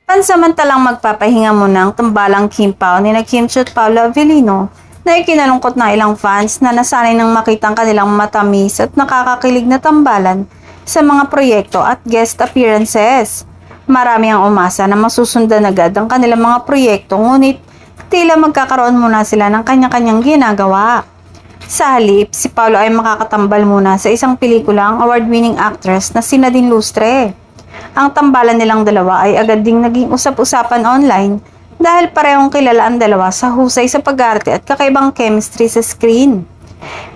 Pansamantalang magpapahinga muna ang tambalang Kim Pao ni Kim Chiu at Paolo Avellino na ikinalungkot na ilang fans na nasanay nang makitang kanilang matamis at nakakakilig na tambalan sa mga proyekto at guest appearances. Marami ang umasa na masusundan agad ang kanilang mga proyekto, ngunit tila magkakaroon muna sila ng kanya-kanyang ginagawa. Sa halip, si Paolo ay makakatambal muna sa isang pelikula ang award-winning actress na si Nadine Lustre. Ang tambalan nilang dalawa ay agad ding naging usap-usapan online dahil parehong kilala ang dalawa sa husay sa pag-arte at kakaibang chemistry sa screen.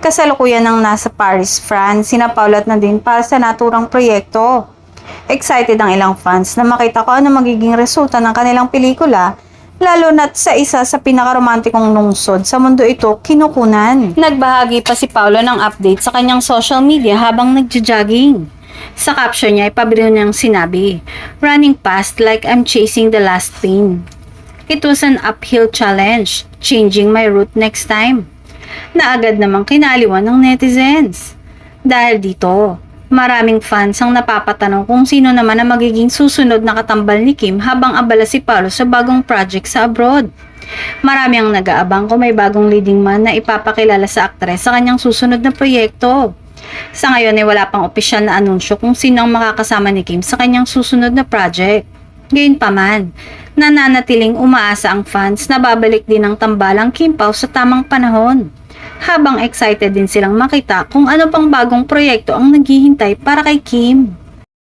Kasalukuyan ng nasa Paris, France, sina Paolo at Nadine para sa naturang proyekto. Excited ang ilang fans na makita kung ano magiging resulta ng kanilang pelikula, lalo na't sa isa sa pinakaromantikong lungsod sa mundo ito, kinukunan. Nagbahagi pa si Paolo ng update sa kanyang social media habang nagja-jogging. Sa caption niya ay pabiro niyang sinabi, "Running past like I'm chasing the last pain. It was an uphill challenge, changing my route next time." Na agad namang kinaliwan ng netizens. Dahil dito, maraming fans ang napapatanong kung sino naman ang magiging susunod na katambal ni Kim habang abala si Paolo sa bagong project sa abroad. Marami ang nag-aabang kung may bagong leading man na ipapakilala sa aktres sa kanyang susunod na proyekto. Sa ngayon ay wala pang opisyal na anunsyo kung sino ang makakasama ni Kim sa kanyang susunod na project. Gayunpaman, nananatiling umaasa ang fans na babalik din ang tambalang Kim Pao sa tamang panahon. Habang excited din silang makita kung ano pang bagong proyekto ang naghihintay para kay Kim.